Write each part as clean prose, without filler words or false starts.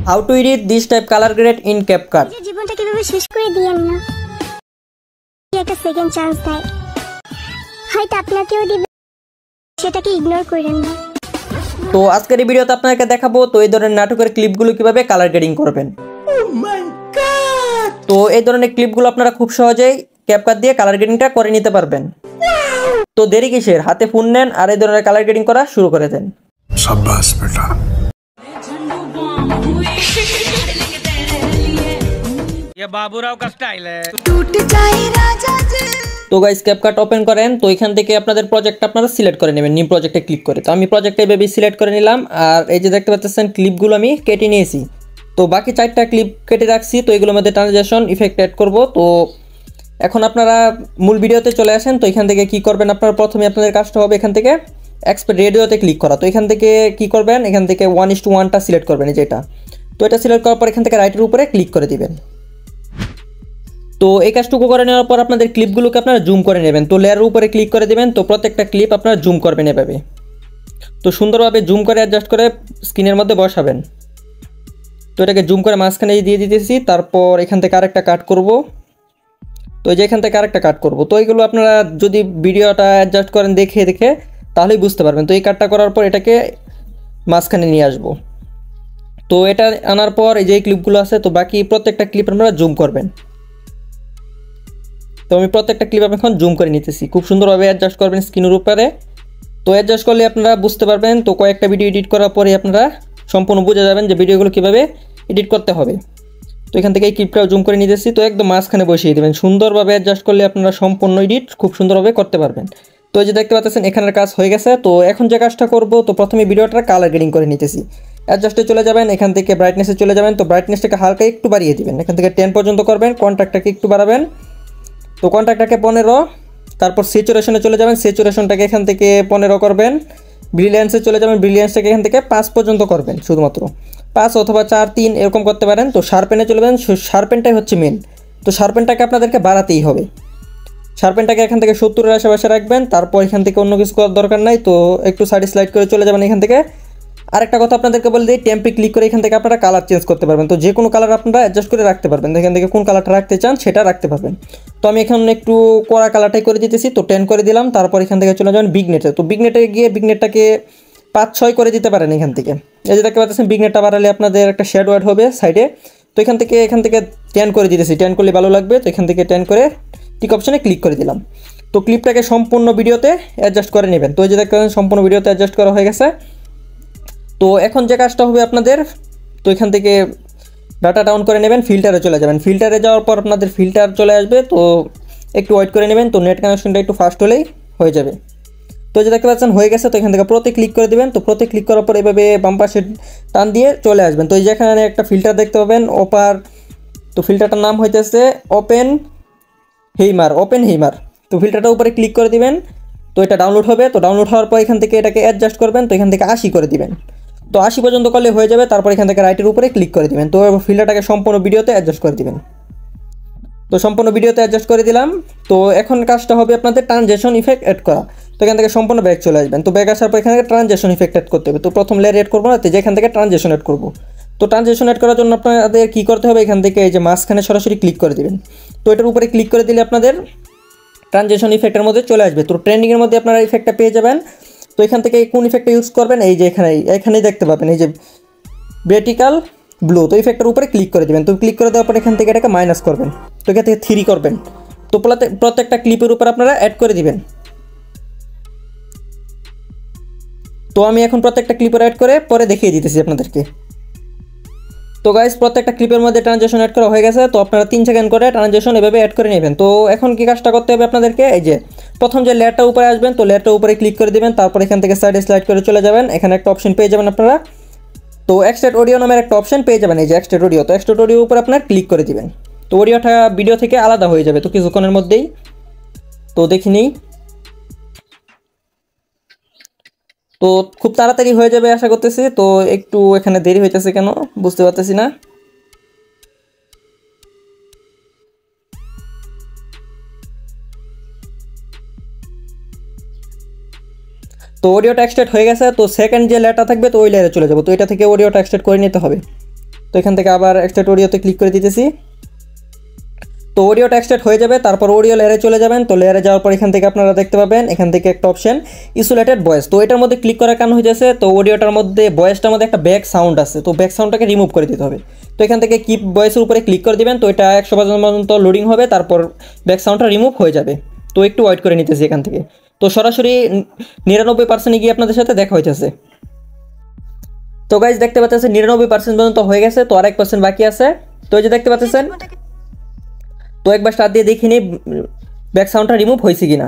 How to edit this type color grade in CapCut? জীবনটা কিভাবে শেষ করে দিয়েন না, একটা সেকেন্ড চান্স দেয়, হয়তো আপনাকেও দিবে, সেটাকে ইগনোর করেন না। তো আজকের এই ভিডিওতে আপনাদেরকে দেখাবো তো এই ধরনের নাটকের ক্লিপগুলো কিভাবে কালার গ্রেডিং করবেন। তো এই ধরনের ক্লিপগুলো আপনারা খুব সহজেই CapCut দিয়ে কালার গ্রেডিংটা করে নিতে পারবেন। তো দেরি কিসের, হাতে ফোন নেন আর এই ধরনের কালার গ্রেডিং করা শুরু করে দেন। शाबाश बेटा। ये बाबूराव का स्टाइल है। তো গাইস CapCut ওপেন করেন। তো এখান থেকে আপনাদের প্রজেক্টটা আপনারা সিলেক্ট করে নেবেন, নিউ প্রজেক্টে ক্লিক করে। তো আমি প্রজেক্টটা এভাবে সিলেক্ট করে নিলাম আর এই যে দেখতে পাচ্ছেন ক্লিপগুলো আমি কেটে নিয়েছি। তো বাকি 4টা ক্লিপ কেটে রাখছি। তো এগুলোর মধ্যে ট্রানজিশন ইফেক্ট অ্যাড করব। তো এখন আপনারা মূল ভিডিওতে চলে আসেন। তো এখান থেকে কি করবেন, আপনারা প্রথমে আপনাদের কাজটা হবে এখান থেকে এক্সপোর্ট রেডিওতে ক্লিক করা। তো এখান থেকে কি করবেন, এখান থেকে 1:1টা সিলেক্ট করবেন, যেটা। তো এটা সিলেক্ট করার পর এখান থেকে রাইটের উপরে ক্লিক করে দিবেন। তো এই কাজটুকু করে নেওয়ার পর আপনাদের ক্লিপগুলোকে আপনারা জুম করে নেবেন। তো লেয়ারের উপরে ক্লিক করে দিবেন। তো প্রত্যেকটা ক্লিপ আপনারা জুম করবেন এভাবে। তো সুন্দরভাবে জুম করে অ্যাডজাস্ট করে স্ক্রিনের মধ্যে বসাবেন। তো এটাকে জুম করে মাঝখানে দিয়ে দিতেছি। তারপর এখান থেকে আরেকটা কাট করব। তো এই যে এখান থেকে আরেকটা কাট করব। তো এইগুলো আপনারা যদি ভিডিওটা অ্যাডজাস্ট করেন দেখে দেখে তাহলেই বুঝতে পারবেন। তো এই কাটটা করার পর এটাকে মাঝখানে নিয়ে আসবো। তো এটা আনার পর এই যে ক্লিপগুলো আছে, তো বাকি প্রত্যেকটা ক্লিপ আপনারা জুম করবেন। তো আমি প্রত্যেকটা ক্লিপ এখন জুম করে নিতেছি। খুব সুন্দরভাবে অ্যাডজাস্ট করবেন স্ক্রিনের উপরে। তো অ্যাডজাস্ট করলে আপনারা বুঝতে পারবেন। তো কয়েকটা ভিডিও এডিট করার পরে আপনারা সম্পূর্ণ বুঝে যাবেন যে ভিডিওগুলো কীভাবে এডিট করতে হবে। তো এখান থেকে এই ক্লিপটাও জুম করে নিতেছি। তো একদম মাঝখানে বসিয়ে দেবেন। সুন্দরভাবে অ্যাডজাস্ট করলে আপনারা সম্পূর্ণ এডিট খুব সুন্দরভাবে করতে পারবেন। তো এই যে দেখতে পাচ্ছেন এখানের কাজ হয়ে গেছে। তো এখন যে কাজটা করব, তো প্রথমে ভিডিওটা কালার গ্রেডিং করে নিতেছি। অ্যাডজাস্টে চলে যাবেন, এখান থেকে ব্রাইটনেসে চলে যাবেন। তো ব্রাইটনেসটাকে হালকা একটু বাড়িয়ে দিবেন, এখান থেকে 10 পর্যন্ত করবেন। কন্ট্রাক্টটাকে একটু বাড়াবেন। তো কন্ট্রাক্টটাকে 15। তারপর স্যাচুরেশনে চলে যাবেন, স্যাচুরেশনটাকে এখান থেকে 15 করবেন। ব্রিলিয়েন্সে চলে যাবেন, ব্রিলিয়েন্সটাকে এখান থেকে 5 পর্যন্ত করবেন, শুধুমাত্র 5 অথবা 4, 3 এরকম করতে পারেন। তো শার্পেনে চলে যাবেন, শার্পেনটাই হচ্ছে মেন। তো শার্পেনটাকে আপনাদেরকে বাড়াতেই হবে। শার্পেনটাকে এখান থেকে 70-এর আশেপাশে রাখবেন। তারপর এখান থেকে অন্য কিছু করার দরকার নাই। তো একটু সাইড স্লাইড করে চলে যাবেন এখান থেকে। আরেকটা কথা আপনাদেরকে বলে দিই, টেম্পে ক্লিক করে এখান থেকে আপনারা কালার চেঞ্জ করতে পারবেন। তো যে কোনো কালার আপনারা অ্যাডজাস্ট করে রাখতে পারবেন। এখান থেকে কোন কালারটা রাখতে চান সেটা রাখতে পারবেন। তো আমি এখন একটু কড়া কালারটাই করে দিতেছি। তো 10 করে দিলাম। তারপর এখান থেকে চলে যাবেন বিগনেটে। তো বিগনেটে গিয়ে বিগনেটটাকে 5-6 করে দিতে পারেন এখান থেকে। এই যে দেখতে পাচ্ছেন বিগনেটটা বাড়ালে আপনাদের একটা শ্যাডো অ্যাড হবে সাইডে। তো এখান থেকে 10 করে দিতেছি। 10 করলে ভালো লাগবে। তো এখান থেকে 10 করে টিক অপশনে ক্লিক করে দিলাম। তো ক্লিপটাকে সম্পূর্ণ ভিডিওতে অ্যাডজাস্ট করে নেবেন। তো এই যে দেখতে পাচ্ছেন সম্পূর্ণ ভিডিওতে অ্যাডজাস্ট করা হয়ে গেছে। তো এখন যে কাজটা হবে আপনাদের, তো এখান থেকে ডাটা ডাউন করে নেবেন, ফিল্টারে চলে যাবেন। ফিল্টারে যাওয়ার পর আপনাদের ফিল্টার চলে আসবে। তো একটু ওয়েট করে নেবেন। তো নেট কানেকশনটা একটু ফাস্ট হলেই হয়ে যাবে। তো যে দেখতে পাচ্ছেন হয়ে গেছে। তো এখান থেকে প্রত্যেক ক্লিক করে দেবেন। তো প্রত্যেক ক্লিক করার পর এভাবে বাম পাশে টান দিয়ে চলে আসবেন। তো এই যে এখানে একটা ফিল্টার দেখতে পাবেন ওপার। তো ফিল্টারটার নাম হইতেছে ওপেন হেইমার। তো ফিল্টারটার উপরে ক্লিক করে দিবেন। তো এটা ডাউনলোড হবে। তো ডাউনলোড হওয়ার পর এখান থেকে এটাকে অ্যাডজাস্ট করবেন। তো এখান থেকে 80 করে দিবেন। তো 80 পর্যন্ত করলে হয়ে যাবে। তারপর এখান থেকে রাইটের উপরে ক্লিক করে দিবেন। তো ফিল্টারটাকে সম্পূর্ণ ভিডিওতে অ্যাডজাস্ট করে দিবেন। তো সম্পূর্ণ ভিডিওতে অ্যাডজাস্ট করে দিলাম। তো এখন কাজটা হবে আপনাদের ট্রানজিশন ইফেক্ট অ্যাড করা। তো এখান থেকে সম্পূর্ণ ব্যাক চলে আসবেন। তো ব্যাক আসার পর এখান থেকে ট্রানজিশন ইফেক্ট অ্যাড করতে হবে। তো প্রথম লেয়ার অ্যাড করবো না, তো যেখান থেকে ট্রানজিশন অ্যাড করবো। তো ট্রানজিশন অ্যাড করার জন্য আপনাদের কী করতে হবে, এখান থেকে এই যে মাঝখানে সরাসরি ক্লিক করে দিবেন। তো এটার উপরে ক্লিক করে দিলে আপনাদের ট্রানজিশন ইফেক্টের মধ্যে চলে আসবে। তো ট্রেন্ডিংয়ের মধ্যে আপনারা ইফেক্টটা পেয়ে যাবেন। তো এখান থেকে কোন ইফেক্টটা ইউজ করবেন, এই যে এখানেই দেখতে পাবেন এই যে ভার্টিক্যাল ব্লু। তো ইফেক্টের উপরে ক্লিক করে দেবেন। তো ক্লিক করে দেওয়ার পর এখান থেকে এটাকে মাইনাস করবেন। তো এখান থেকে 3 করবেন। তো প্রত্যেকটা ক্লিপের উপর আপনারা অ্যাড করে দিবেন। তো আমি এখন প্রত্যেকটা ক্লিপের অ্যাড করে পরে দেখিয়ে দিতেছি আপনাদেরকে। তো গাইস প্রত্যেকটা ক্লিপের মধ্যে ট্রানজিশন অ্যাড করা হয়ে গেছে। তো আপনারা 3 সেকেন্ড করে ট্রানজিশন এভাবে অ্যাড করে নেবেন। তো এখন কি কাজটা করতে হবে আপনাদেরকে, এই যে প্রথম যে লেয়ারটা উপরে আসবেন, তো লেয়ারটা উপরে ক্লিক করে দিবেন। তারপর এখান থেকে সাইডে স্লাইড করে চলে যাবেন। এখানে একটা অপশন পেয়ে যাবেন আপনারা। তো এক্সট্রাক্ট অডিও নামের একটা অপশন পেয়ে যাবেন, এই যে এক্সট্রাক্ট অডিও। তো এক্সট্রাক্ট অডিওর উপর আপনার ক্লিক করে দিবেন। তো অডিওটা ভিডিও থেকে আলাদা হয়ে যাবে তো কিছুক্ষণের মধ্যেই। তো দেখি নেই। তো খুব তাড়াতাড়ি হয়ে যাবে আশা করতেছি। তো একটু এখানে দেরি হইতেছে কেন বুঝতে পারতেছি না। তো অডিওটা এক্সট্রাক্ট হয়ে গেছে। তো সেকেন্ড যে লেয়ারটা থাকবে তো ওই লেয়ারে চলে যাবো। তো এটা থেকে অডিওটা এক্সট্রাক্ট করে নিতে হবে। তো তো এখান থেকে আবার এক্সট্রাক্ট অডিওতে ক্লিক করে দিতেছি। তো অডিওটা এক্সট্রাক্ট হয়ে যাবে, তারপর অডিও লেয়ারে চলে যাবেন। তো লেয়ারে যাওয়ার পর এখান থেকে আপনারা দেখতে পাবেন এখান থেকে একটা অপশন ইসোলেটেড ভয়েস। তো এটার মধ্যে ক্লিক করার কারণ হয়েছে, তো অডিওটার মধ্যে ভয়েসটার মধ্যে একটা ব্যাক সাউন্ড আছে, তো ব্যাক সাউন্ডটাকে রিমুভ করে দিতে হবে। তো এখান থেকে কিপ ভয়েসের উপরে ক্লিক করে দিবেন। তো এটা 100% পর্যন্ত লোডিং হবে, তারপর ব্যাক সাউন্ডটা রিমুভ হয়ে যাবে। তো একটু ওয়েট করে নিতেছি এখান থেকে। তো সরাসরি 99% গিয়ে আপনাদের সাথে দেখা হইতেছে। তো গাইজ দেখতে পাচ্ছেন 99% পর্যন্ত হয়ে গেছে, তো আর 1% বাকি আছে। তো এই যে দেখতে পাচ্ছেন, তো একবার স্টার্ট দিয়ে দেখি নি ব্যাক সাউন্ডটা রিমুভ হয়েছে কিনা।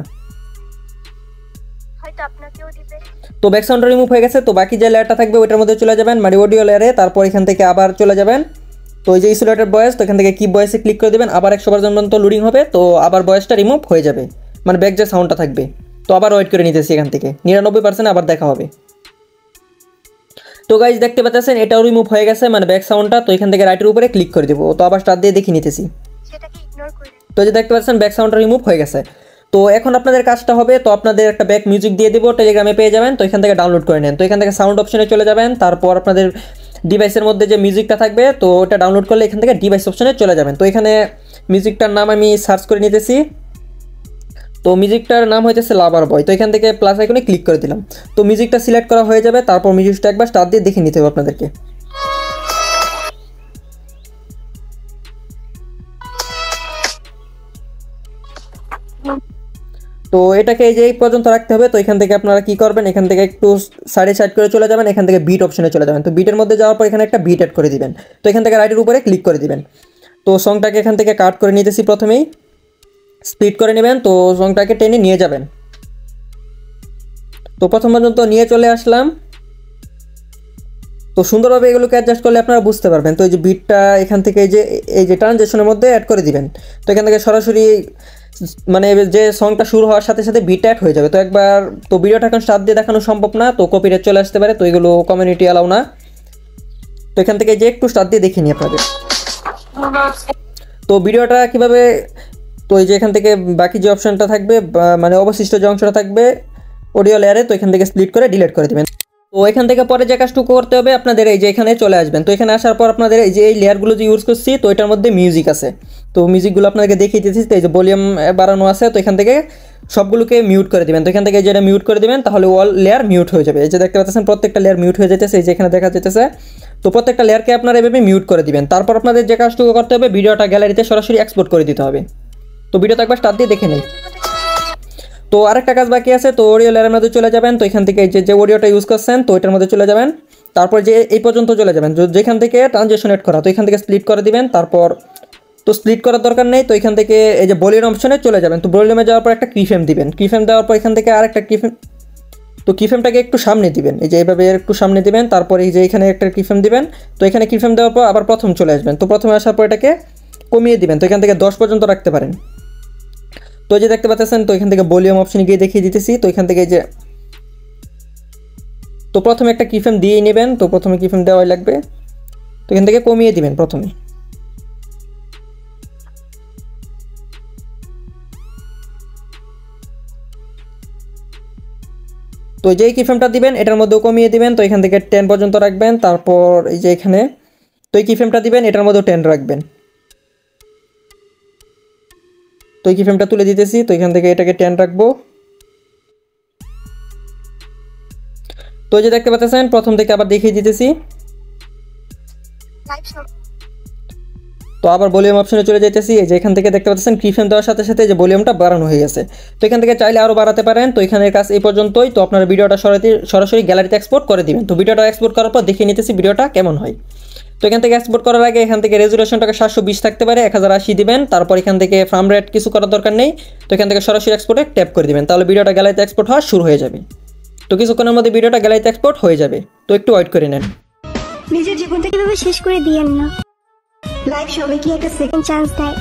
তো ব্যাক সাউন্ডটা রিমুভ হয়ে গেছে। তো বাকি যে লেয়ারটা থাকবে ওইটার মধ্যে চলে যাবেন, মানে অডিও লেয়ারে। তারপর এখান থেকে আবার চলে যাবেন, তো এই যে ইসোলেটেড ভয়েস, তো এখান থেকে কি ভয়েসে ক্লিক করে দেবেন, আবার 100% পর্যন্ত লোডিং হবে। তো আবার ভয়েসটা রিমুভ হয়ে যাবে, মানে ব্যাক যে সাউন্ডটা থাকবে। তো আবার ওয়েট করে নিতেছি এখান থেকে 99% আবার দেখা হবে। তো গাইজ দেখতে পাচ্ছেন এটাও রিমুভ হয়ে গেছে, মানে ব্যাক সাউন্ডটা। তো এখান থেকে রাইটের উপরে ক্লিক করে দেবো। তো আবার স্টার্ট দিয়ে দেখে নিতেছি। তো যে দেখতে পাচ্ছেন ব্যাক সাউন্ডটা রিমুভ হয়ে গেছে। তো এখন আপনাদের কাজটা হবে, তো আপনাদের একটা ব্যাক মিউজিক দিয়ে দেবো, টেলিগ্রামে পেয়ে যাবেন। তো এখান থেকে ডাউনলোড করে নেন। তো এখান থেকে সাউন্ড অপশনে চলে যাবেন, তারপর আপনাদের ডিভাইসের মধ্যে যে মিউজিকটা থাকবে তো ওটা ডাউনলোড করলে এখান থেকে ডিভাইস অপশনে চলে যাবেন। তো এখানে মিউজিকটার নাম আমি সার্চ করে নিতেছি। তো মিউজিকটার নাম হইতেছে লাভার বয়। তো এখান থেকে প্লাস আইকনে ক্লিক করে দিলাম। তো মিউজিকটা সিলেক্ট করা হয়ে যাবে, তারপর মিউজিকটা একবার স্টার্ট দিয়ে দেখে নিতে হবে আপনাদেরকে। তো এটাকে এই যে এই পর্যন্ত রাখতে হবে। তো এখান থেকে আপনারা কি করবেন, এখান থেকে একটু সাইড করে চলে যাবেন, এখান থেকে বিট অপশনে চলে যাবেন। তো বিটের মধ্যে যাওয়ার পর এখানে একটা বিট অ্যাড করে দিবেন। তো এখান থেকে রাইটের উপরে ক্লিক করে দিবেন। তো সংটাকে এখান থেকে কাট করে নিতেছি, প্রথমেই স্প্লিট করে নেবেন। তো সংটাকে টেনে নিয়ে যাবেন। তো প্রথম পর্যন্ত নিয়ে চলে আসলাম। তো সুন্দরভাবে এগুলোকে অ্যাডজাস্ট করলে আপনারা বুঝতে পারবেন। তো এই যে বিটটা এখান থেকে এই যে ট্রানজেকশনের মধ্যে অ্যাড করে দিবেন। তো এখান থেকে সরাসরি মানে যে সংটা শুরু হওয়ার সাথে সাথে বিট অ্যাড হয়ে যাবে। তো একবার তো ভিডিওটা এখন স্টার্ট দিয়ে দেখানো সম্ভব না, তো কপিরাইট চলে আসতে পারে, তো এগুলো কমিউনিটি অ্যালাউ না। তো এখান থেকে যে একটু স্টার্ট দিয়ে দেখিনি আপনাদের। তো ভিডিওটা কিভাবে, তো এই যে এখান থেকে বাকি যে অপশনটা থাকবে, মানে অবশিষ্ট যে অংশটা থাকবে অডিও লেয়ারে, তো এখান থেকে স্প্লিট করে ডিলিট করে দেবেন। তো এখান থেকে পরে যে কাজটুকু করতে হবে আপনাদের, এই যে এখানে চলে আসবেন। তো এখানে আসার পর আপনাদের এই যে এই লেয়ারগুলো যে ইউজ করছি, তো এটার মধ্যে মিউজিক আছে। তো মিউজিকগুলো আপনাদেরকে দেখিয়ে দিচ্ছি। তো এই যে ভলিউম বাড়ানো আছে, তো এখান থেকে সবগুলোকে মিউট করে দেবেন। তো এখান থেকে যেটা মিউট করে দেবেন, তাহলে অল লেয়ার মিউট হয়ে যাবে। এই যে দেখতে পাচ্ছেন প্রত্যেকটা লেয়ার মিউট হয়ে যেতেছে, এই যে এখানে দেখা যেতেছে। তো প্রত্যেকটা লেয়ারকে আপনারা এভাবে মিউট করে দিবেন। তারপর আপনাদের যে কাজটুকু করতে হবে, ভিডিওটা গ্যালারিতে সরাসরি এক্সপোর্ট করে দিতে হবে। তো ভিডিওটা একবার স্টার্ট দিয়ে দেখে নিন। তো আরেকটা কাজ বাকি আছে, তো অডিও লেয়ারের মধ্যে চলে যাবেন। তো এখান থেকে যে অডিওটা ইউজ করছেন, তো এটার মধ্যে চলে যাবেন। তারপর যে এই পর্যন্ত চলে যাবেন, যেখান থেকে ট্রানজেকশন এড করা, তো এখান থেকে স্প্লিট করে দিবেন। তারপর তো স্প্লিট করার দরকার নেই। তো এখান থেকে এই যে ভলিউম অপশনে চলে যাবেন। তো ভলিউমে যাওয়ার পর একটা কিফ্রেম দিবেন। কিফ্রেম দেওয়ার পর এখান থেকে আরেকটা কিফ্রেম, তো কিফ্রেমটাকে একটু সামনে দিবেন, এই যে এইভাবে একটু সামনে দিবেন। তারপর এই যে এখানে একটা কিফ্রেম দিবেন। তো এখানে কিফ্রেম দেওয়ার পর আবার প্রথম চলে আসবেন। তো প্রথমে আসার পর এটাকে কমিয়ে দিবেন। তো এখান থেকে 10 পর্যন্ত রাখতে পারেন। তো এই যে দেখতে পাচ্ছেন, তো এখান থেকে ভলিউম অপশনে গিয়ে দেখিয়ে দিতেছি। তো এখান থেকে যে তো প্রথমে একটা কিফ্রেম দিয়েই নেবেন। তো প্রথমে কিফ্রেম দেওয়াই লাগবে। তো এখান থেকে কমিয়ে দিবেন প্রথমে। তো যেই কিফ্রেমটা দিবেন এটার মধ্যেও কমিয়ে দিবেন। তো এখান থেকে 10 পর্যন্ত রাখবেন। তারপর এই যে এখানে তো এই কিফ্রেমটা দিবেন, এটার মধ্যেও 10 রাখবেন। তো এই কিফ্রেমটা তুলে দিতেছি। তো এখান থেকে এটাকে 10 রাখবো। তো এই যে দেখতে পাচ্ছেন প্রথম থেকে আবার দেখিয়ে দিতেছি। তো আবার ভলিউম অপশনে চলে যাইতেছি। এই যে এখান থেকে দেখতে পাচ্ছেন কিফ্রেম দেওয়ার সাথে সাথে যে ভলিউমটা বাড়ানো হয়ে গেছে। তো এখান থেকে চাইলে আরও বাড়াতে পারেন। তো এখানের কাজ এই পর্যন্তই। তো আপনারা ভিডিওটা সরাসরি গ্যালারিতে এক্সপোর্ট করে দিবেন। তো ভিডিওটা এক্সপোর্ট করার পর দেখিয়ে নিতেছি ভিডিওটা কেমন হয়। তো এখান থেকে এক্সপোর্ট করার আগে এখান থেকে রেজুলেশনটাকে 720 থাকতে পারে, 1080 দিবেন। তারপর এখান থেকে ফ্রেম রেট কিছু করার দরকার নেই। তো এখান থেকে সরাসরি এক্সপোর্টে ট্যাপ করে দিবেন, তাহলে ভিডিওটা গ্যালারিতে এক্সপোর্ট হওয়া শুরু হয়ে যাবে। তো কিছুক্ষণের মধ্যে ভিডিওটা গ্যালারিতে এক্সপোর্ট হয়ে যাবে। তো একটু ওয়েট করে নেন। নিজের জীবনটা কিভাবে শেষ করে দিয়েন না। লাইফ সবাইকে একটা সেকেন্ড চান্স দেয়,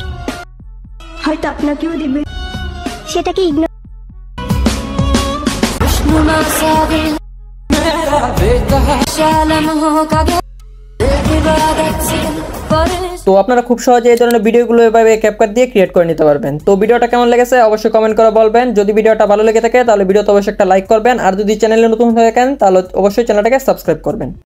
হয়তো আপনাকেও দিবে, সেটাকে ইগনোর। তো আপনারা খুব সহজে এই ধরনের ভিডিওগুলো এভাবে ক্যাপকাট দিয়ে ক্রিয়েট করে নিতে পারবেন। তো ভিডিওটা কেমন লেগেছে অবশ্যই কমেন্ট করে বলবেন। যদি ভিডিওটা ভালো লেগে থাকে তাহলে ভিডিওতে অবশ্যই একটা লাইক করবেন, আর যদি চ্যানেলে নতুন হয়ে থাকেন তাহলে অবশ্যই চ্যানেলটাকে সাবস্ক্রাইব করবেন।